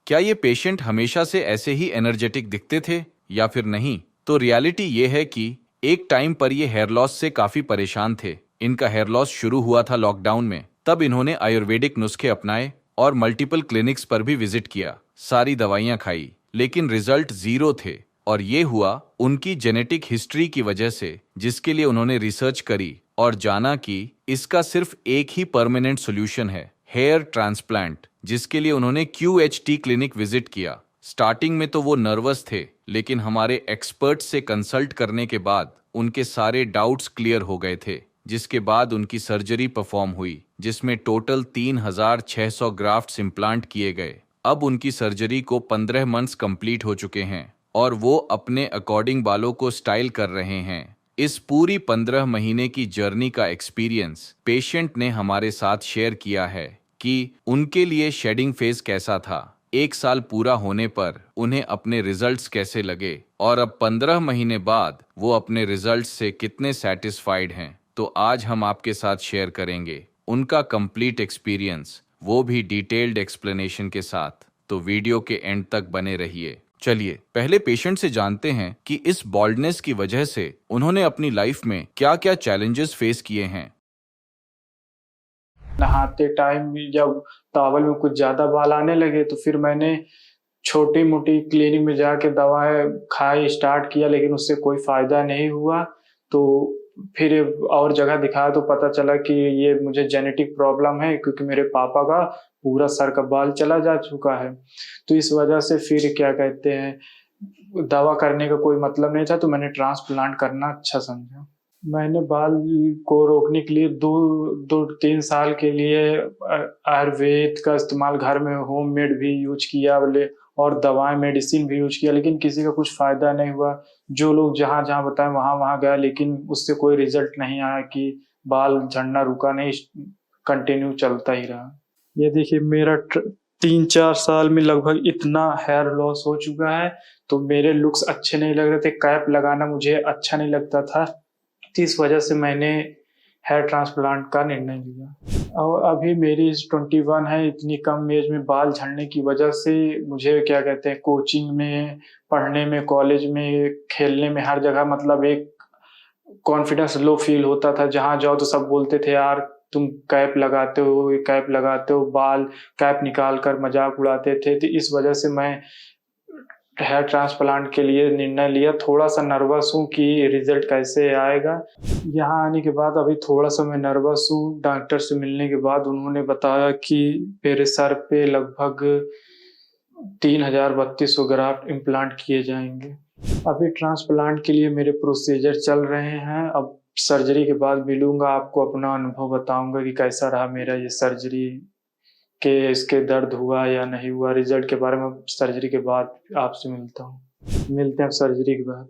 क्या ये पेशेंट हमेशा से ऐसे ही एनर्जेटिक दिखते थे या फिर नहीं? तो रियलिटी ये है कि एक टाइम पर ये हेयर लॉस से काफी परेशान थे। इनका हेयर लॉस शुरू हुआ था लॉकडाउन में। तब इन्होंने आयुर्वेदिक नुस्खे अपनाए और मल्टीपल क्लिनिक्स पर भी विजिट किया, सारी दवाइयां खाई, लेकिन रिजल्ट जीरो थे। और ये हुआ उनकी जेनेटिक हिस्ट्री की वजह से, जिसके लिए उन्होंने रिसर्च करी और जाना कि इसका सिर्फ एक ही परमानेंट सोल्यूशन है, हेयर ट्रांसप्लांट, जिसके लिए उन्होंने QHT क्लिनिक विजिट किया। स्टार्टिंग में तो वो नर्वस थे, लेकिन हमारे एक्सपर्ट से कंसल्ट करने के बाद उनके सारे डाउट्स क्लियर हो गए थे, जिसके बाद उनकी सर्जरी परफॉर्म हुई, जिसमें टोटल 3600 ग्राफ्ट्स इम्प्लांट किए गए। अब उनकी सर्जरी को 15 मंथ्स कंप्लीट हो चुके हैं और वो अपने अकॉर्डिंग बालों को स्टाइल कर रहे हैं। इस पूरी 15 महीने की जर्नी का एक्सपीरियंस पेशेंट ने हमारे साथ शेयर किया है कि उनके लिए शेडिंग फेज कैसा था, 1 साल पूरा होने पर उन्हें अपने रिजल्ट्स कैसे लगे और अब 15 महीने बाद वो अपने रिजल्ट्स से कितने सेटिस्फाइड हैं। तो आज हम आपके साथ शेयर करेंगे उनका कंप्लीट एक्सपीरियंस, वो भी डिटेल्ड एक्सप्लेनेशन के साथ। तो वीडियो के एंड तक बने रहिए। चलिए पहले पेशेंट से जानते हैं कि इस बॉल्डनेस की वजह से उन्होंने अपनी लाइफ में क्या-क्या चैलेंजेस फेस किए हैं। नहाते टाइम भी जब टॉवल में कुछ ज़्यादा बाल आने लगे तो फिर मैंने छोटी-मोटी क्लिनिक में जाके दवाएँ खाई स्टार्ट किया, लेकिन उससे कोई फ़ायदा नहीं हुआ। तो फिर और जगह दिखाया तो पता चला कि ये मुझे जेनेटिक प्रॉब्लम है, क्योंकि मेरे पापा का पूरा सर का बाल चला जा चुका है। तो इस वजह से फिर क्या कहते हैं, दवा करने का कोई मतलब नहीं था, तो मैंने ट्रांसप्लांट करना अच्छा समझा। मैंने बाल को रोकने के लिए 2-3 साल के लिए आयुर्वेद का इस्तेमाल घर में होममेड भी यूज़ किया बोले, और दवाएँ मेडिसिन भी यूज़ किया, लेकिन किसी का कुछ फ़ायदा नहीं हुआ। जो लोग जहाँ-जहाँ बताएँ वहाँ-वहाँ गया, लेकिन उससे कोई रिज़ल्ट नहीं आया कि बाल झड़ना रुका नहीं, कंटिन्यू चलता ही रहा। ये देखिए मेरा 3-4 साल में लगभग इतना हेयर लॉस हो चुका है, तो मेरे लुक्स अच्छे नहीं लग रहे थे, कैप लगाना मुझे अच्छा नहीं लगता था। तो इस वजह से मैंने हेयर ट्रांसप्लांट का निर्णय लिया और अभी मेरी एज 21 है। इतनी कम एज में बाल झड़ने की वजह से मुझे क्या कहते हैं, कोचिंग में, पढ़ने में, कॉलेज में, खेलने में, हर जगह मतलब एक कॉन्फिडेंस लो फील होता था। जहाँ जाओ तो सब बोलते थे, यार तुम कैप लगाते हो, ये कैप लगाते हो, बाल कैप निकाल कर मज़ाक उड़ाते थे। तो इस वजह से मैं हेयर ट्रांसप्लांट के लिए निर्णय लिया। थोड़ा-सा नर्वस हूँ कि रिज़ल्ट कैसे आएगा। यहाँ आने के बाद अभी थोड़ा-सा मैं नर्वस हूँ। डॉक्टर से मिलने के बाद उन्होंने बताया कि मेरे सर पे लगभग 3200 ग्राफ्ट इम्प्लांट किए जाएँगे। अभी ट्रांसप्लांट के लिए मेरे प्रोसीजर चल रहे हैं। अब सर्जरी के बाद मिलूँगा, आपको अपना अनुभव बताऊँगा कि कैसा रहा मेरा ये सर्जरी, के इसके दर्द हुआ या नहीं हुआ। रिज़ल्ट के बारे में सर्जरी के बाद आपसे मिलता हूँ। मिलते हैं सर्जरी के बाद।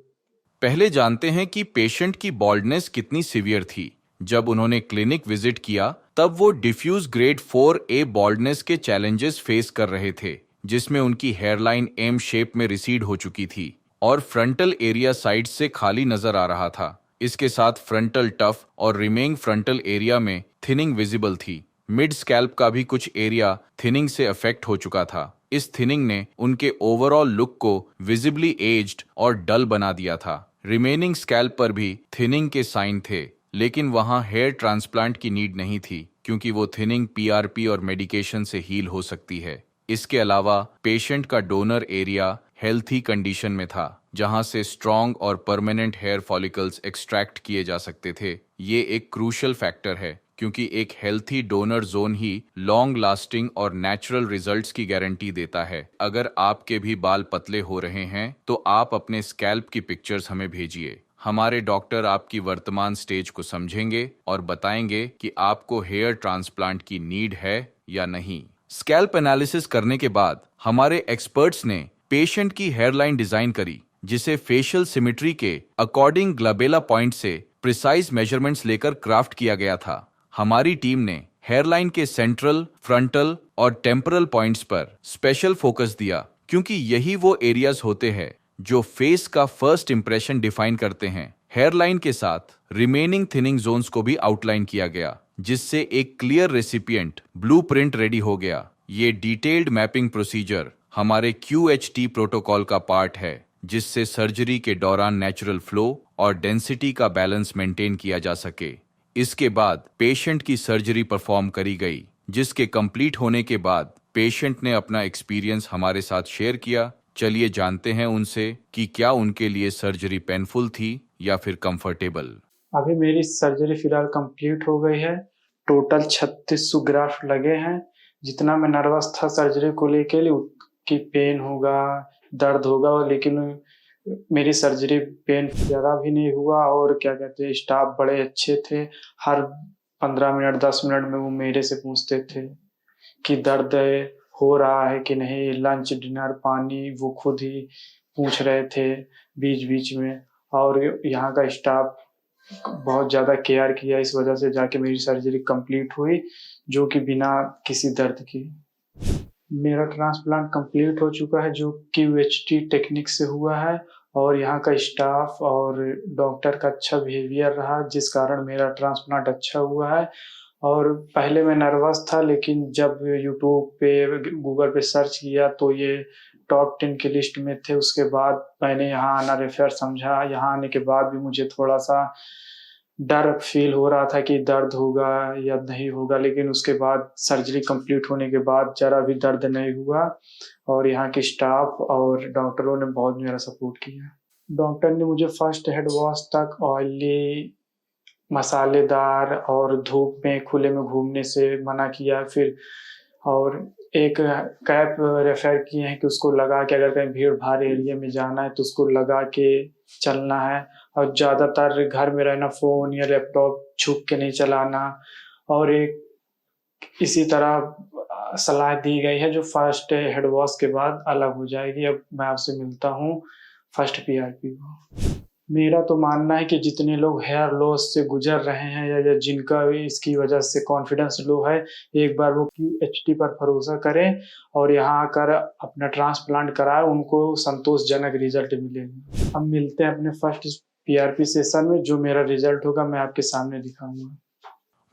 पहले जानते हैं कि पेशेंट की बॉल्डनेस कितनी सीवियर थी। जब उन्होंने क्लिनिक विजिट किया तब वो डिफ्यूज ग्रेड 4A बॉल्डनेस के चैलेंजेस फेस कर रहे थे, जिसमें उनकी हेयरलाइन एम शेप में रिसीड हो चुकी थी और फ्रंटल एरिया साइड से खाली नजर आ रहा था। इसके साथ फ्रंटल टफ और रिमेइंग फ्रंटल एरिया में थिनिंग विजिबल थी। मिड स्कैल्प का भी कुछ एरिया थिनिंग से अफेक्ट हो चुका था। इस थिनिंग ने उनके ओवरऑल लुक को विजिबली एज्ड और डल बना दिया था। रिमेनिंग स्कैल्प पर भी थिनिंग के साइन थे, लेकिन वहां हेयर ट्रांसप्लांट की नीड नहीं थी, क्योंकि वो थिनिंग PRP और मेडिकेशन से हील हो सकती है। इसके अलावा पेशेंट का डोनर एरिया हेल्थी कंडीशन में था, जहां से स्ट्रॉन्ग और परमानेंट हेयर फॉलिकल्स एक्सट्रैक्ट किए जा सकते थे। ये एक क्रूशियल फैक्टर है, क्योंकि एक हेल्थी डोनर जोन ही लॉन्ग लास्टिंग और नेचुरल रिजल्ट्स की गारंटी देता है। अगर आपके भी बाल पतले हो रहे हैं तो आप अपने स्कैल्प की पिक्चर्स हमें भेजिए। हमारे डॉक्टर आपकी वर्तमान स्टेज को समझेंगे और बताएंगे कि आपको हेयर ट्रांसप्लांट की नीड है या नहीं। स्कैल्प एनालिसिस करने के बाद हमारे एक्सपर्ट्स ने पेशेंट की हेयरलाइन डिजाइन करी, जिसे फेशियल सिमेट्री के अकॉर्डिंग ग्लबेला पॉइंट से प्रिसाइज मेजरमेंट्स लेकर क्राफ्ट किया गया था। हमारी टीम ने हेयरलाइन के सेंट्रल, फ्रंटल और टेम्परल पॉइंट्स पर स्पेशल फोकस दिया, क्योंकि यही वो एरियाज होते हैं जो फेस का फर्स्ट इंप्रेशन डिफाइन करते हैं। हेयरलाइन के साथ रिमेनिंग थिनिंग जोन्स को भी आउटलाइन किया गया, जिससे एक क्लियर रेसिपिएंट ब्लूप्रिंट रेडी हो गया। ये डिटेल्ड मैपिंग प्रोसीजर हमारे QHT प्रोटोकॉल का पार्ट है, जिससे सर्जरी के दौरान नेचुरल फ्लो और डेंसिटी का बैलेंस मेंटेन किया जा सके। इसके बाद पेशेंट की सर्जरी परफॉर्म करी गई, जिसके कंप्लीट होने के बाद पेशेंट ने अपना एक्सपीरियंस हमारे साथ शेयर किया। चलिए जानते हैं उनसे कि क्या उनके लिए सर्जरी पेनफुल थी या फिर कंफर्टेबल। अभी मेरी सर्जरी फिलहाल कंप्लीट हो गई है। टोटल 3600 ग्राफ्ट लगे हैं। जितना मैं नर्वस था सर्जरी को लेके कि पेन होगा, दर्द होगा, लेकिन मेरी सर्जरी पेन ज़्यादा भी नहीं हुआ और क्या कहते हैं स्टाफ बड़े अच्छे थे। हर 15 मिनट 10 मिनट में वो मेरे से पूछते थे कि दर्द हो रहा है कि नहीं, लंच, डिनर, पानी वो खुद ही पूछ रहे थे बीच-बीच में। और यहाँ का स्टाफ बहुत ज़्यादा केयर किया, इस वजह से जाके मेरी सर्जरी कंप्लीट हुई, जो कि बिना किसी दर्द के। मेरा ट्रांसप्लांट कंप्लीट हो चुका है, जो QHT टेक्निक से हुआ है और यहाँ का स्टाफ और डॉक्टर का अच्छा बिहेवियर रहा, जिस कारण मेरा ट्रांसप्लांट अच्छा हुआ है। और पहले मैं नर्वस था, लेकिन जब यूट्यूब पे, गूगल पे सर्च किया तो ये टॉप 10 की लिस्ट में थे। उसके बाद मैंने यहाँ आना रेफर समझा। यहाँ आने के बाद भी मुझे थोड़ा-सा डर फ़ील हो रहा था कि दर्द होगा या नहीं होगा, लेकिन उसके बाद सर्जरी कंप्लीट होने के बाद ज़रा भी दर्द नहीं हुआ और यहाँ के स्टाफ और डॉक्टरों ने बहुत मेरा सपोर्ट किया। डॉक्टर ने मुझे फर्स्ट हेड वॉश तक ऑयली, मसालेदार और धूप में खुले में घूमने से मना किया। फिर और एक कैप रेफ़र किए हैं कि उसको लगा के अगर कहीं भीड़-भाड़ एरिया में जाना है तो उसको लगा के चलना है और ज़्यादातर घर में रहना, फ़ोन या लैपटॉप छुप के नहीं चलाना। और एक इसी तरह सलाह दी गई है जो फर्स्ट हेड वॉश के बाद अलग हो जाएगी। अब मैं आपसे मिलता हूँ फर्स्ट PRP को। मेरा तो मानना है कि जितने लोग हेयर लॉस से गुज़र रहे हैं या जिनका भी इसकी वजह से कॉन्फिडेंस लो है, एक बार वो QHT पर भरोसा करें और यहाँ आकर अपना ट्रांसप्लांट कराएँ, उनको संतोषजनक रिज़ल्ट मिलेगा। हम मिलते हैं अपने फर्स्ट PRP सेशन में, जो मेरा रिज़ल्ट होगा मैं आपके सामने दिखाऊँगा।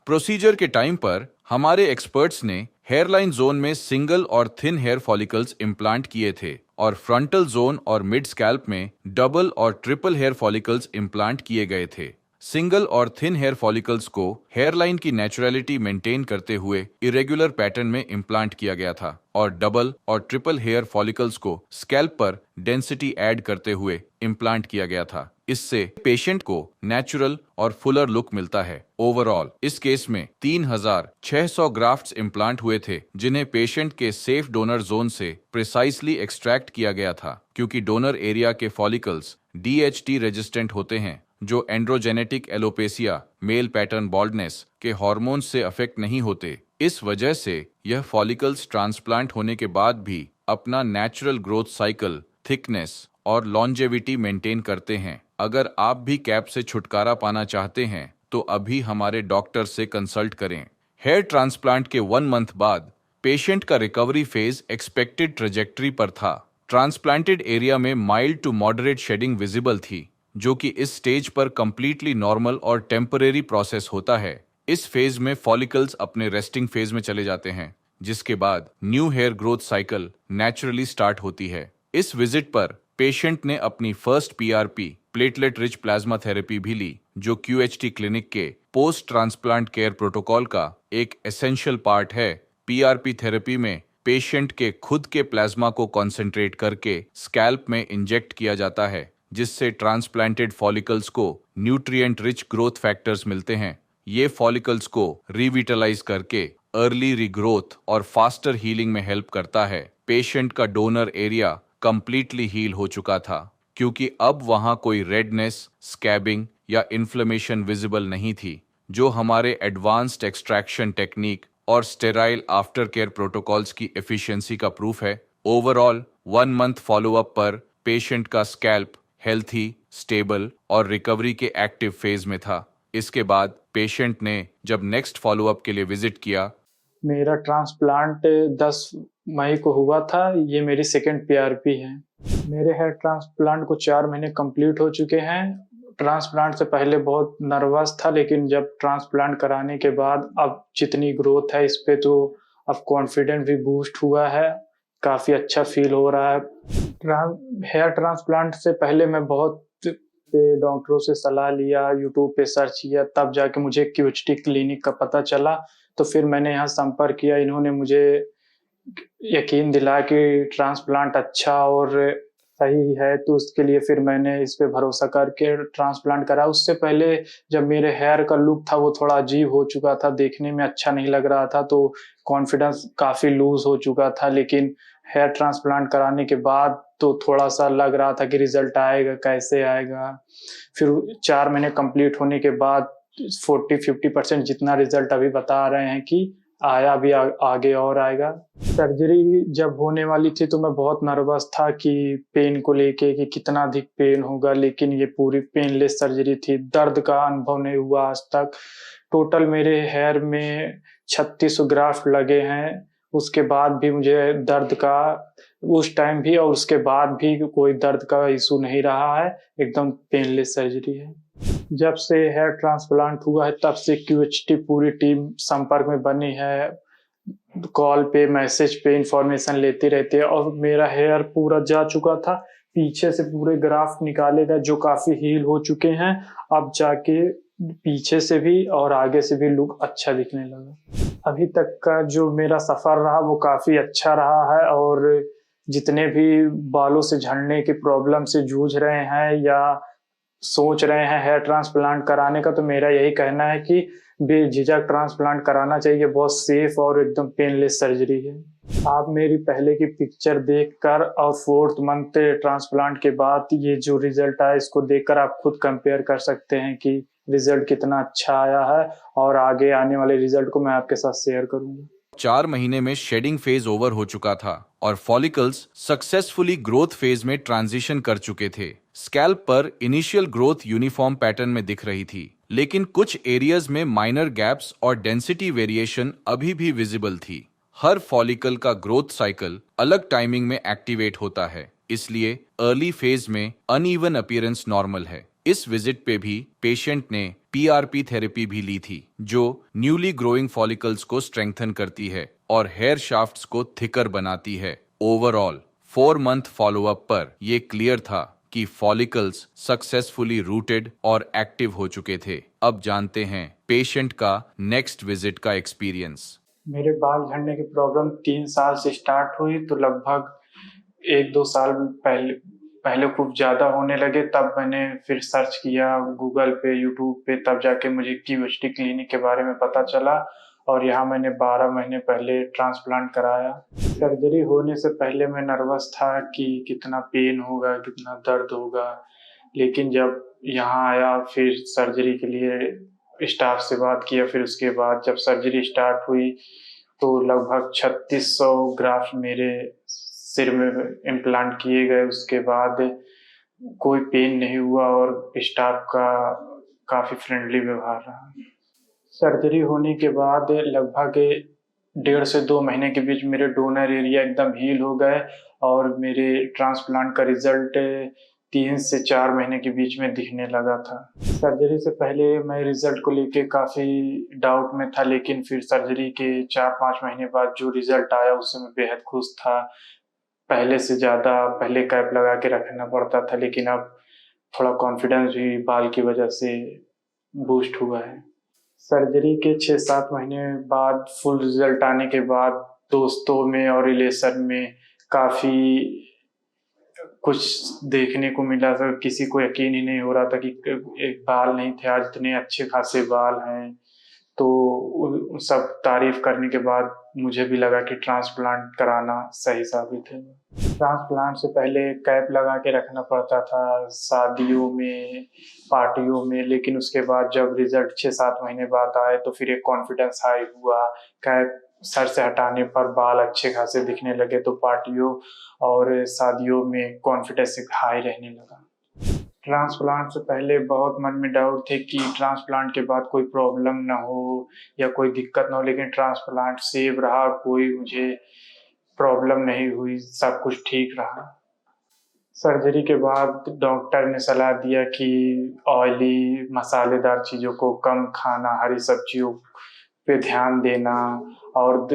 प्रोसीजर के टाइम पर हमारे एक्सपर्ट्स ने हेयरलाइन जोन में सिंगल और थिन हेयर फॉलिकल्स इम्प्लांट किए थे और फ्रंटल जोन और मिड स्कैल्प में डबल और ट्रिपल हेयर फॉलिकल्स इम्प्लांट किए गए थे। सिंगल और थिन हेयर फॉलिकल्स को हेयरलाइन की नेचुरलिटी मेंटेन करते हुए इरेगुलर पैटर्न में इम्प्लांट किया गया था और डबल और ट्रिपल हेयर फॉलिकल्स को स्कैल्प पर डेंसिटी ऐड करते हुए इम्प्लांट किया गया था। इससे पेशेंट को नेचुरल और फुलर लुक मिलता है। ओवरऑल इस केस में 3600 ग्राफ्ट्स इम्प्लांट हुए थे, जिन्हें पेशेंट के सेफ डोनर जोन से प्रिसाइसली एक्सट्रैक्ट किया गया था, क्योंकि डोनर एरिया के फॉलिकल्स DHT रेजिस्टेंट होते हैं, जो androgenetic alopecia, male pattern baldness के हार्मोन से अफेक्ट नहीं होते। इस वजह से यह फॉलिकल्स ट्रांसप्लांट होने के बाद भी अपना नेचुरल ग्रोथ साइकिल, थिकनेस और लॉन्जेविटी मेंटेन करते हैं। अगर आप भी कैप से छुटकारा पाना चाहते हैं तो अभी हमारे डॉक्टर से कंसल्ट करें। हेयर ट्रांसप्लांट के 1 मंथ बाद पेशेंट का रिकवरी फेज एक्सपेक्टेड ट्रेजेक्टरी पर था। ट्रांसप्लांटेड एरिया में mild to moderate shedding visible थी, जो कि इस स्टेज पर कंप्लीटली नॉर्मल और टेम्परेरी प्रोसेस होता है। इस फेज में फॉलिकल्स अपने रेस्टिंग फेज में चले जाते हैं, जिसके बाद new hair growth cycle naturally start होती है। इस विजिट पर पेशेंट ने अपनी first PRP platelet rich plasma therapy भी ली, जो QHT क्लिनिक के पोस्ट ट्रांसप्लांट केयर प्रोटोकॉल का एक एसेंशियल पार्ट है। PRP थेरेपी में पेशेंट के खुद के प्लाज्मा को कॉन्सेंट्रेट करके स्कैल्प में इंजेक्ट किया जाता है, जिससे ट्रांसप्लांटेड फॉलिकल्स को न्यूट्रिएंट रिच ग्रोथ फैक्टर्स मिलते हैं। ये फॉलिकल्स को रिविटलाइज करके अर्ली रीग्रोथ और फास्टर हीलिंग में हेल्प करता है। पेशेंट का डोनर एरिया कंप्लीटली हील हो चुका था, क्योंकि अब वहां कोई रेडनेस, स्कैबिंग या इन्फ्लेमेशन विजिबल नहीं थी, जो हमारे एडवांस्ड एक्सट्रैक्शन टेक्निक और स्टेराइल आफ्टर केयर प्रोटोकॉल्स की एफिशिएंसी का प्रूफ है। ओवरऑल 1 मंथ फॉलोअप पर पेशेंट का स्कैल्प हेल्थी, स्टेबल और रिकवरी के एक्टिव फेज में था। इसके बाद पेशेंट ने जब नेक्स्ट फॉलोअप के लिए विजिट किया, मेरा ट्रांसप्लांट 10 मई को हुआ था। ये मेरी सेकंड PRP है। मेरे हेयर ट्रांसप्लांट को 4 महीने कंप्लीट हो चुके हैं। ट्रांसप्लांट से पहले बहुत नर्वस था, लेकिन जब ट्रांसप्लांट कराने के बाद अब जितनी ग्रोथ है इस पे तो अब कॉन्फिडेंस भी बूस्ट हुआ है। काफ़ी अच्छा फ़ील हो रहा है। हेयर ट्रांसप्लांट से पहले मैं बहुत पे डॉक्टरों से सलाह लिया, यूट्यूब पे सर्च किया, तब जाके मुझे क्यूएचटी क्लिनिक का पता चला। तो फिर मैंने यहाँ संपर्क किया, इन्होंने मुझे यकीन दिलाया कि ट्रांसप्लांट अच्छा और सही है, तो उसके लिए फिर मैंने इस पे भरोसा करके ट्रांसप्लांट करा। उससे पहले जब मेरे हेयर का लुक था, वो थोड़ा अजीब हो चुका था, देखने में अच्छा नहीं लग रहा था, तो कॉन्फिडेंस काफ़ी लूज़ हो चुका था। लेकिन हेयर ट्रांसप्लांट कराने के बाद तो थोड़ा-सा लग रहा था कि रिज़ल्ट आएगा, कैसे आएगा? फिर 4 महीने कंप्लीट होने के बाद 40-50% जितना रिज़ल्ट अभी बता रहे हैं कि आया, अभी आगे और आएगा। सर्जरी जब होने वाली थी तो मैं बहुत नर्वस था कि पेन को लेके कि कितना अधिक पेन होगा, लेकिन ये पूरी पेनलेस सर्जरी थी। दर्द का अनुभव नहीं हुआ आज तक। टोटल मेरे हेयर में 36 ग्राफ्ट लगे हैं। उसके बाद भी मुझे दर्द का उस टाइम भी और उसके बाद भी कोई दर्द का इश्यू नहीं रहा है। एकदम पेनलेस सर्जरी है। जब से हेयर ट्रांसप्लांट हुआ है तब से क्यूएचटी पूरी टीम संपर्क में बनी है। कॉल पे, मैसेज पे इन्फॉर्मेशन लेती रहती है और मेरा हेयर पूरा जा चुका था। पीछे से पूरे ग्राफ्ट निकाले गए जो काफ़ी हील हो चुके हैं। अब जाके पीछे से भी और आगे से भी लुक अच्छा दिखने लगा। अभी तक का जो मेरा सफ़र रहा वो काफ़ी अच्छा रहा है और जितने भी बालों से झड़ने की प्रॉब्लम से जूझ रहे हैं या सोच रहे हैं हेयर ट्रांसप्लांट कराने का, तो मेरा यही कहना है कि बेझिझक ट्रांसप्लांट कराना चाहिए। बहुत सेफ और एकदम पेनलेस सर्जरी है। आप मेरी पहले की पिक्चर देखकर और 4th मंथ ट्रांसप्लांट के बाद ये जो रिजल्ट आया, इसको देखकर आप खुद कंपेयर कर सकते हैं कि रिजल्ट कितना अच्छा आया है और आगे आने वाले रिजल्ट को मैं आपके साथ शेयर करूंगा। 4 महीने में शेडिंग फेज ओवर हो चुका था और फॉलिकल्स सक्सेसफुली ग्रोथ फेज में ट्रांजिशन कर चुके थे। स्कैल्प पर इनिशियल ग्रोथ यूनिफॉर्म पैटर्न में दिख रही थी, लेकिन कुछ एरियाज में माइनर गैप्स और डेंसिटी वेरिएशन अभी भी विजिबल थी। हर फॉलिकल का ग्रोथ साइकिल अलग टाइमिंग में एक्टिवेट होता है, इसलिए अर्ली फेज में अनइवन अपीयरेंस नॉर्मल है। इस विजिट पे भी पेशेंट ने पीआरपी थेरेपी भी ली थी, जो न्यूली ग्रोइंग फॉलिकल्स को स्ट्रेंथन करती है और हेयर शाफ्ट्स को थिकर बनाती है। ओवरऑल 4 मंथ फॉलोअप पर यह क्लियर था कि फॉलिकल्स सक्सेसफुली रूटेड और एक्टिव हो चुके थे। अब जानते हैं पेशेंट का नेक्स्ट विजिट का एक्सपीरियंस। मेरे बाल झड़ने की प्रॉब्लम 3 साल से स्टार्ट हुई, तो लगभग 1-2 साल पहले पहले कुछ ज़्यादा होने लगे। तब मैंने फिर सर्च किया गूगल पे, यूट्यूब पे, तब जाके मुझे क्यूएचटी क्लिनिक के बारे में पता चला और यहाँ मैंने 12 महीने पहले ट्रांसप्लांट कराया। सर्जरी होने से पहले मैं नर्वस था कि कितना पेन होगा, कितना दर्द होगा, लेकिन जब यहाँ आया फिर सर्जरी के लिए स्टाफ से बात किया, फिर उसके बाद जब सर्जरी स्टार्ट हुई तो लगभग 3600 ग्राफ्ट मेरे सिर में इम्प्लांट किए गए। उसके बाद कोई पेन नहीं हुआ और स्टाफ का काफ़ी फ्रेंडली व्यवहार रहा। सर्जरी होने के बाद लगभग 1.5 से 2 महीने के बीच मेरे डोनर एरिया एकदम हील हो गए और मेरे ट्रांसप्लांट का रिजल्ट 3 से 4 महीने के बीच में दिखने लगा था। सर्जरी से पहले मैं रिजल्ट को लेके काफ़ी डाउट में था, लेकिन फिर सर्जरी के 4-5 महीने बाद जो रिजल्ट आया उससे मैं बेहद खुश था। पहले से ज़्यादा पहले कैप लगा के रखना पड़ता था, लेकिन अब थोड़ा कॉन्फिडेंस भी बाल की वजह से बूस्ट हुआ है। सर्जरी के 6-7 महीने बाद फुल रिजल्ट आने के बाद दोस्तों में और रिलेशन में काफ़ी कुछ देखने को मिला था। किसी को यकीन ही नहीं हो रहा था कि एक बाल नहीं थे, आज इतने अच्छे खासे बाल हैं। तो उन सब तारीफ करने के बाद मुझे भी लगा कि ट्रांसप्लांट कराना सही साबित है। ट्रांसप्लांट से पहले कैप लगा के रखना पड़ता था शादियों में, पार्टियों में, लेकिन उसके बाद जब रिजल्ट 6-7 महीने बाद आए तो फिर एक कॉन्फिडेंस हाई हुआ। कैप सर से हटाने पर बाल अच्छे खासे दिखने लगे, तो पार्टियों और शादियों में कॉन्फिडेंस एक हाई रहने लगा। ट्रांसप्लांट से पहले बहुत मन में डाउट थे कि ट्रांसप्लांट के बाद कोई प्रॉब्लम ना हो या कोई दिक्कत ना हो, लेकिन ट्रांसप्लांट सेफ रहा, कोई मुझे प्रॉब्लम नहीं हुई, सब कुछ ठीक रहा। सर्जरी के बाद डॉक्टर ने सलाह दिया कि ऑयली मसालेदार चीज़ों को कम खाना, हरी सब्जियों पे ध्यान देना और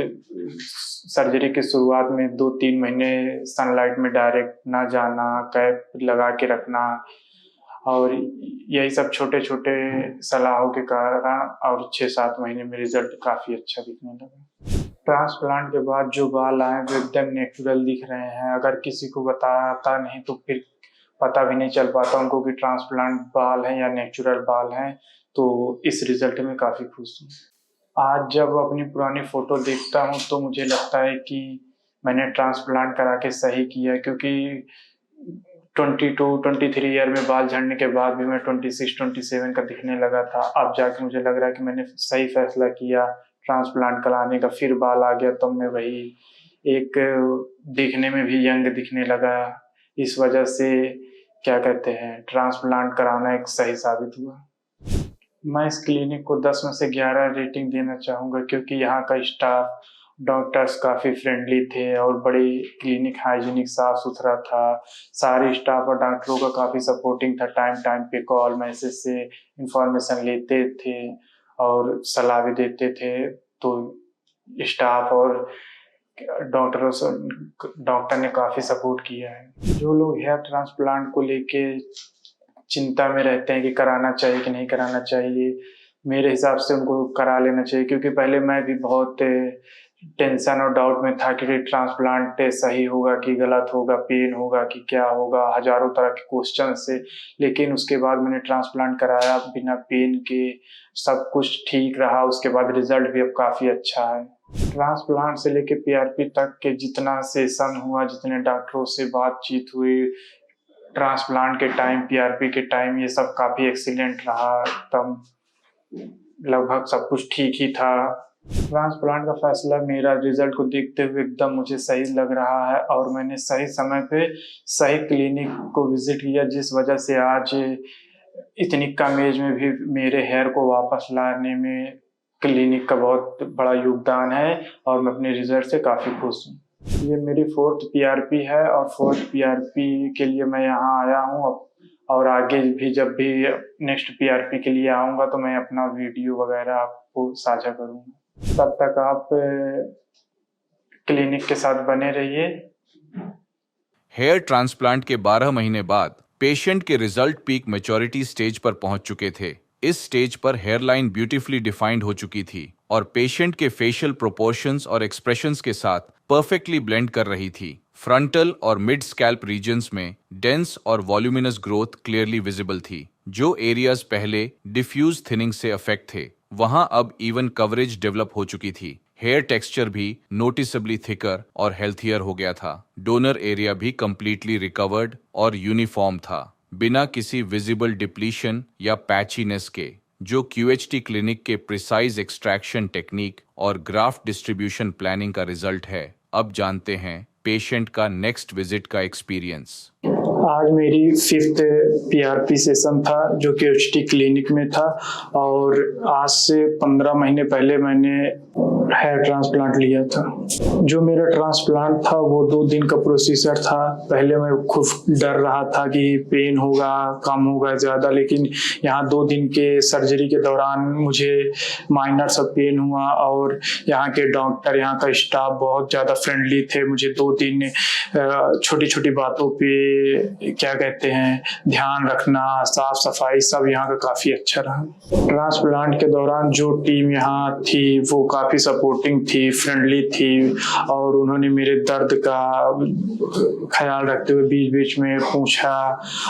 सर्जरी की शुरुआत में 2-3 महीने सनलाइट में डायरेक्ट ना जाना, कैप लगा के रखना और यही सब छोटे-छोटे सलाहों के कारण और 6-7 महीने में रिज़ल्ट काफ़ी अच्छा दिखने लगा। ट्रांसप्लांट के बाद जो बाल आए वो एकदम नेचुरल दिख रहे हैं। अगर किसी को बताता नहीं तो फिर पता भी नहीं चल पाता उनको कि ट्रांसप्लांट बाल हैं या नेचुरल बाल हैं, तो इस रिज़ल्ट में काफ़ी खुश हूँ। आज जब अपनी पुरानी फ़ोटो देखता हूँ तो मुझे लगता है कि मैंने ट्रांसप्लांट करा के सही किया क्योंकि 22-23 ईयर में बाल झड़ने के बाद भी मैं 26-27 का दिखने लगा था। अब जाके मुझे लग रहा है कि मैंने सही फैसला किया ट्रांसप्लांट कराने का। फिर बाल आ गया तब मैं वही एक दिखने में भी यंग दिखने लगा। इस वजह से क्या कहते हैं ट्रांसप्लांट कराना एक सही साबित हुआ। मैं इस क्लिनिक को 10 में से 11 रेटिंग देना चाहूँगा क्योंकि यहाँ का स्टाफ, डॉक्टर्स काफ़ी फ्रेंडली थे और बड़ी क्लिनिक हाइजीनिक साफ-सुथरा था। सारे स्टाफ और डॉक्टरों का काफ़ी सपोर्टिंग था, टाइम-टाइम पे कॉल, मैसेज से इन्फॉर्मेशन लेते थे और सलाह भी देते थे। तो स्टाफ और डॉक्टर ने काफ़ी सपोर्ट किया है। जो लोग हेयर ट्रांसप्लांट को लेके चिंता में रहते हैं कि कराना चाहिए कि नहीं कराना चाहिए, मेरे हिसाब से उनको करा लेना चाहिए क्योंकि पहले मैं भी बहुत टेंशन और डाउट में था कि ट्रांसप्लांट सही होगा कि गलत होगा, पेन होगा कि क्या होगा, हज़ारों तरह के क्वेश्चन से। लेकिन उसके बाद मैंने ट्रांसप्लांट कराया बिना पेन के, सब कुछ ठीक रहा। उसके बाद रिज़ल्ट भी अब काफ़ी अच्छा है। ट्रांसप्लांट से लेके पीआरपी तक के जितना सेशन हुआ, जितने डॉक्टरों से बातचीत हुई, ट्रांसप्लांट के टाइम, पीआरपी के टाइम, ये सब काफ़ी एक्सीलेंट रहा। तब लगभग सब कुछ ठीक ही था। ट्रांसप्लांट का फैसला मेरा रिज़ल्ट को देखते हुए एकदम मुझे सही लग रहा है और मैंने सही समय पे सही क्लिनिक को विज़िट किया, जिस वजह से आज इतनी कम एज में भी मेरे हेयर को वापस लाने में क्लिनिक का बहुत बड़ा योगदान है और मैं अपने रिज़ल्ट से काफ़ी खुश हूँ। ये मेरी 4th पीआरपी है और 4th पीआरपी के लिए मैं यहाँ आया हूँ और आगे भी जब भी नेक्स्ट पीआरपी के लिए आऊँगा तो मैं अपना वीडियो वगैरह आपको साझा करूँगा। तब तक आप क्लिनिक के साथ बने रहिए। हेयर ट्रांसप्लांट के 12 महीने बाद पेशेंट के रिजल्ट पीक मैच्योरिटी स्टेज पर पहुंच चुके थे। इस स्टेज पर हेयरलाइन ब्यूटीफुली डिफाइंड हो चुकी थी और पेशेंट के फेशियल प्रोपोर्शंस और एक्सप्रेशंस के साथ परफेक्टली ब्लेंड कर रही थी। फ्रंटल और मिड स्कैल्प रीजन्स में डेंस और वॉल्यूमिनस ग्रोथ क्लियरली विजिबल थी। जो एरियाज पहले डिफ्यूज थिनिंग से अफेक्ट थे, वहां अब इवन कवरेज डेवलप हो चुकी थी। हेयर टेक्सचर भी नोटिसेबली थिकर और हेल्थियर हो गया था। डोनर एरिया भी कंप्लीटली रिकवर्ड और यूनिफॉर्म था, बिना किसी विजिबल डिप्लीशन या पैचीनेस के, जो क्यूएचटी क्लिनिक के प्रिसाइज एक्सट्रैक्शन टेक्निक और ग्राफ्ट डिस्ट्रीब्यूशन प्लानिंग का रिजल्ट है। अब जानते हैं पेशेंट का नेक्स्ट विजिट का एक्सपीरियंस। आज मेरी 5th पीआरपी सेशन था जो कि क्यूएचटी क्लिनिक में था और आज से 15 महीने पहले मैंने हेयर ट्रांसप्लांट लिया था। जो मेरा ट्रांसप्लांट था वो 2 दिन का प्रोसीजर था। पहले मैं खूब डर रहा था कि पेन होगा, कम होगा, ज़्यादा, लेकिन यहाँ 2 दिन के सर्जरी के दौरान मुझे माइनर सा पेन हुआ और यहाँ के डॉक्टर, यहाँ का स्टाफ बहुत ज़्यादा फ्रेंडली थे। मुझे 2 दिन छोटी-छोटी बातों पे क्या कहते हैं ध्यान रखना, साफ सफाई, सब यहाँ का काफ़ी अच्छा रहा। ट्रांसप्लांट के दौरान जो टीम यहाँ थी वो काफ़ी सपोर्टिंग थी, फ्रेंडली थी और उन्होंने मेरे दर्द का ख्याल रखते हुए बीच बीच में पूछा।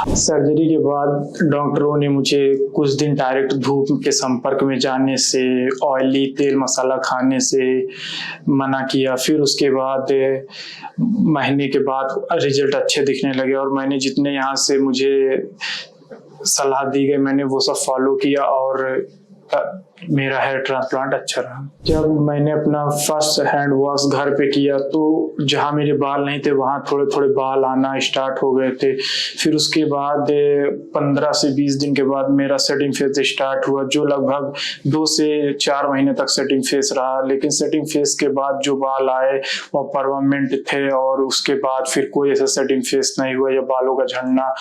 सर्जरी के बाद डॉक्टरों ने मुझे कुछ दिन डायरेक्ट धूप के संपर्क में जाने से, ऑयली तेल मसाला खाने से मना किया। फिर उसके बाद महीने के बाद रिजल्ट अच्छे दिखने लगे और मैंने जितने यहाँ से मुझे सलाह दी गई मैंने वो सब फॉलो किया और मेरा हेयर ट्रांसप्लांट अच्छा रहा। जब मैंने अपना फर्स्ट हैंड वॉश घर पे किया तो जहाँ मेरे बाल नहीं थे वहाँ थोड़े थोड़े बाल आना स्टार्ट हो गए थे। फिर उसके बाद 15 से 20 दिन के बाद मेरा सेटिंग फेज स्टार्ट हुआ, जो लगभग 2 से 4 महीने तक सेटिंग फेज रहा। लेकिन सेटिंग फेज के बाद जो बाल आए वो परमानेंट थे और उसके बाद फिर कोई ऐसा सेटिंग फेज नहीं हुआ या बालों का झड़ना।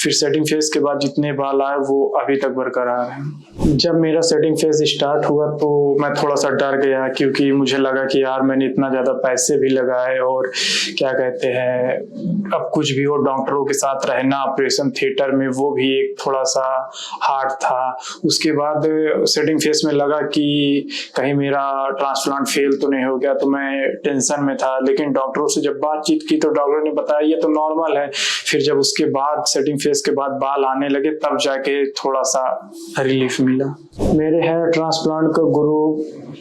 फिर सेटिंग फेज के बाद जितने बाल आए वो अभी तक बरकरार हैं। जब मेरा सेटिंग फेज जैसे स्टार्ट हुआ तो मैं थोड़ा सा डर गया, क्योंकि मुझे लगा कि यार मैंने इतना ज़्यादा पैसे भी लगाए और क्या कहते हैं, अब कुछ भी हो डॉक्टरों के साथ रहना ऑपरेशन थिएटर में, वो भी एक थोड़ा सा हार्ड था। उसके बाद सेटिंग फेस में लगा कि कहीं मेरा ट्रांसप्लांट फेल तो नहीं हो गया, तो मैं टेंशन में था। लेकिन डॉक्टरों से जब बातचीत की तो डॉक्टर ने बताया ये तो नॉर्मल है। फिर जब उसके बाद सेटिंग फेस के बाद बाल आने लगे तब जाके थोड़ा सा रिलीफ मिला। मेरे हेयर ट्रांसप्लांट का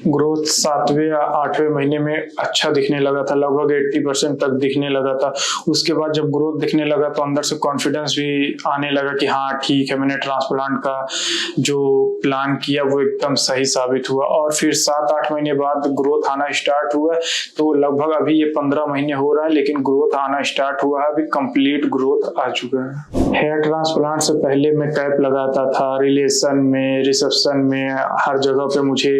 ग्रोथ 7वें या 8वें महीने में अच्छा दिखने लगा था, लगभग 80% तक दिखने लगा था। उसके बाद जब ग्रोथ दिखने लगा तो अंदर से कॉन्फिडेंस भी आने लगा कि हाँ ठीक है, मैंने ट्रांसप्लांट का जो प्लान किया वो एकदम सही साबित हुआ। और फिर 7-8 महीने बाद ग्रोथ आना स्टार्ट हुआ, तो लगभग अभी ये 15 महीने हो रहा है, लेकिन ग्रोथ आना स्टार्ट हुआ है, अभी कंप्लीट ग्रोथ आ चुका है। हेयर ट्रांसप्लांट से पहले मैं कैप लगाता था, रिलेशन में, रिसेप्शन में, हर जगह पे मुझे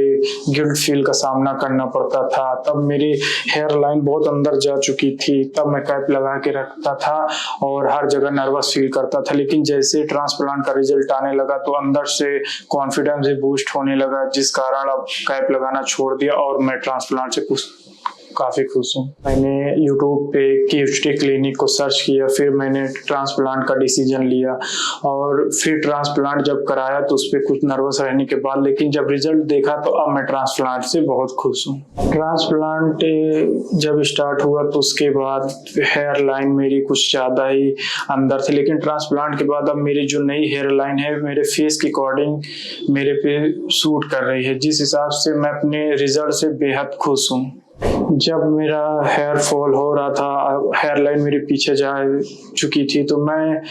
गिल्ट फील का सामना करना पड़ता था। तब मेरी हेयर लाइन बहुत अंदर जा चुकी थी, तब मैं कैप लगा के रखता था और हर जगह नर्वस फील करता था। लेकिन जैसे ट्रांसप्लांट का रिजल्ट आने लगा तो अंदर से कॉन्फिडेंस भी बूस्ट होने लगा, जिस कारण अब कैप लगाना छोड़ दिया और मैं ट्रांसप्लांट से काफी खुश हूँ। मैंने YouTube पे QHT क्लिनिक को सर्च किया, फिर मैंने ट्रांसप्लांट का डिसीजन लिया और फिर ट्रांसप्लांट जब कराया तो उस पर कुछ नर्वस रहने के बाद, लेकिन जब रिजल्ट देखा तो अब मैं ट्रांसप्लांट से बहुत खुश हूँ। ट्रांसप्लांट जब स्टार्ट हुआ तो उसके बाद हेयर लाइन मेरी कुछ ज़्यादा ही अंदर थी, लेकिन ट्रांसप्लांट के बाद अब मेरी जो नई हेयर लाइन है मेरे फेस के अकॉर्डिंग मेरे पे सूट कर रही है, जिस हिसाब से मैं अपने रिजल्ट से बेहद खुश हूँ। जब मेरा हेयर फॉल हो रहा था, हेयर लाइन मेरे पीछे जा चुकी थी, तो मैं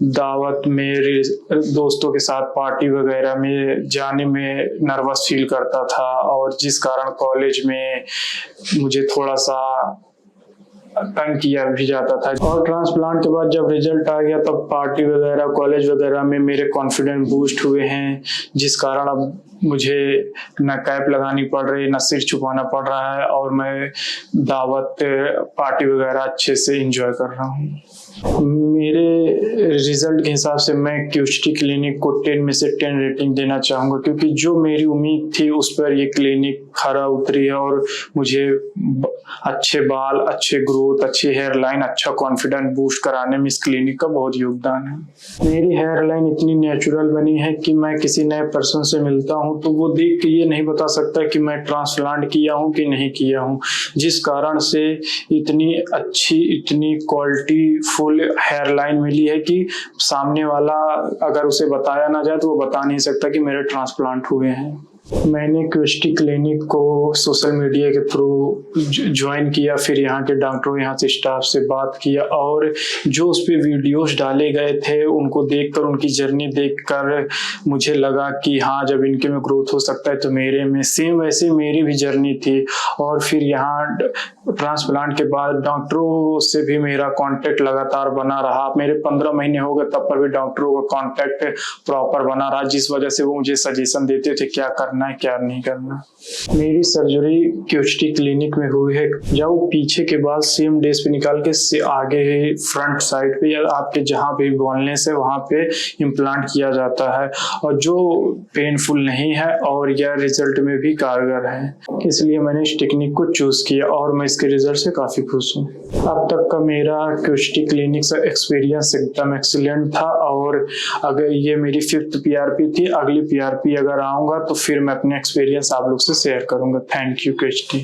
दावत में, दोस्तों के साथ पार्टी वगैरह में जाने में नर्वस फील करता था और जिस कारण कॉलेज में मुझे थोड़ा सा तंग किया भी जाता था। और ट्रांसप्लांट के बाद जब रिजल्ट आ गया तब पार्टी वगैरह, कॉलेज वगैरह में मेरे कॉन्फिडेंस बूस्ट हुए हैं, जिस कारण अब मुझे न कैप लगानी पड़ रही, न सिर छुपाना पड़ रहा है और मैं दावत पार्टी वगैरह अच्छे से एंजॉय कर रहा हूँ। मेरे रिजल्ट के हिसाब से मैं QHT क्लिनिक को 10 में से 10 रेटिंग देना चाहूँगा, क्योंकि जो मेरी उम्मीद थी उस पर ये क्लिनिक खरा उतरी है और मुझे अच्छे बाल, अच्छे ग्रोथ, अच्छी हेयर लाइन, अच्छा कॉन्फिडेंस बूस्ट कराने में इस क्लिनिक का बहुत योगदान है। मेरी हेयर लाइन इतनी नेचुरल बनी है कि मैं किसी नए पर्सन से मिलता हूँ तो वो देख के ये नहीं बता सकता कि मैं ट्रांसप्लांट किया हूँ कि नहीं किया हूँ, जिस कारण से इतनी अच्छी, इतनी क्वालिटी फुल हेयर लाइन मिली है कि सामने वाला अगर उसे बताया ना जाए तो वो बता नहीं सकता कि मेरे ट्रांसप्लांट हुए हैं। मैंने QHT क्लिनिक को सोशल मीडिया के थ्रू ज्वाइन किया, फिर यहाँ के डॉक्टरों, यहाँ से स्टाफ से बात किया और जो उस पर वीडियोस डाले गए थे उनको देखकर, उनकी जर्नी देखकर मुझे लगा कि हाँ, जब इनके में ग्रोथ हो सकता है तो मेरे में सेम वैसे मेरी भी जर्नी थी। और फिर यहाँ ट्रांसप्लांट के बाद डॉक्टरों से भी मेरा कांटेक्ट लगातार बना रहा। मेरे 15 महीने हो गए तब पर भी डॉक्टरों का कांटेक्ट प्रॉपर बना रहा, जिस वजह से वो मुझे सजेशन देते थे क्या करना है, क्या नहीं करना। मेरी सर्जरी QHT क्लिनिक में हुई है। जब वो पीछे के बाल सेम डेज पे निकाल के आगे फ्रंट साइड पे या आपके जहाँ भी बोनलेस है वहाँ पे इम्प्लांट किया जाता है, और जो पेनफुल नहीं है और यह रिजल्ट में भी कारगर है, इसलिए मैंने इस टेक्निक को चूज किया और मैं इसके रिजल्ट से काफी खुश हूँ। अब तक का मेरा QHT क्लिनिक से एक्सपीरियंस एकदम एक्सीलेंट था और अगर ये मेरी 5th PRP थी, अगली PRP अगर आऊंगा तो फिर मैं अपने एक्सपीरियंस आप लोग से शेयर करूंगा। Thank you QHT।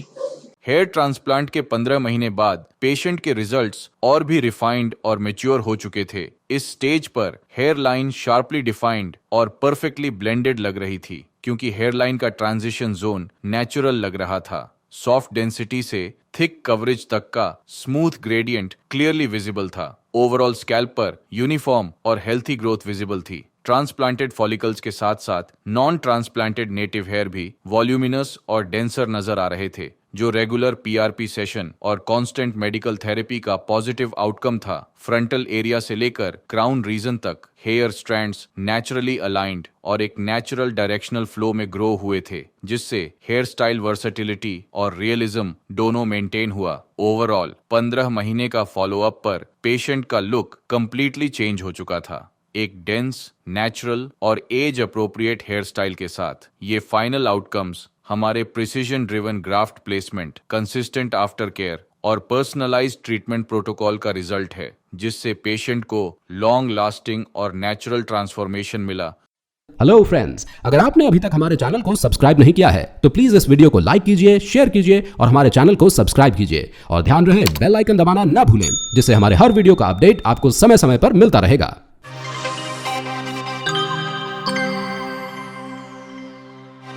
Hair transplant के 15 महीने बाद पेशेंट के रिजल्ट्स और भी रिफाइंड और मैच्योर हो चुके थे। इस स्टेज पर हेयर लाइन शार्पली डिफाइंड और परफेक्टली ब्लेंडेड लग रही थी, क्योंकि हेयर लाइन का ट्रांजिशन जोन नेचुरल लग रहा था। सॉफ्ट डेंसिटी से थिक कवरेज तक का स्मूथ ग्रेडियंट क्लियरली विजिबल था। ओवरऑल स्कैल्प पर यूनिफॉर्म और हेल्थी ग्रोथ विजिबल थी। ट्रांसप्लांटेड फॉलिकल्स के साथ साथ नॉन ट्रांसप्लांटेड नेटिव हेयर भी वॉल्यूमिनस और डेंसर नजर आ रहे थे, जो रेगुलर PRP सेशन और कांस्टेंट मेडिकल थेरेपी का पॉजिटिव आउटकम था। फ्रंटल एरिया से लेकर क्राउन रीजन तक हेयर स्ट्रैंड्स नेचुरली अलाइंड और एक नेचुरल डायरेक्शनल फ्लो में ग्रो हुए थे, जिससे हेयर स्टाइल वर्सेटिलिटी और रियलिज्म दोनों मेंटेन हुआ। ओवरऑल 15 महीने का फॉलोअप पर पेशेंट का लुक कंप्लीटली चेंज हो चुका था। एक डेंस, नेचुरल और एज अप्रोप्रिएट हेयर स्टाइल के साथ। ये फाइनल आउटकम्स हमारे precision driven graft placement, consistent after care और पर्सनलाइज्ड ट्रीटमेंट प्रोटोकॉल का रिजल्ट है, जिससे पेशेंट को लॉन्ग लास्टिंग और नेचुरल ट्रांसफॉर्मेशन मिला। हेलो फ्रेंड्स, अगर आपने अभी तक हमारे चैनल को सब्सक्राइब नहीं किया है तो प्लीज इस वीडियो को लाइक कीजिए, शेयर कीजिए और हमारे चैनल को सब्सक्राइब कीजिए। और ध्यान रहे बेल आइकन दबाना ना भूलें, जिससे हमारे हर वीडियो का अपडेट आपको समय समय पर मिलता रहेगा।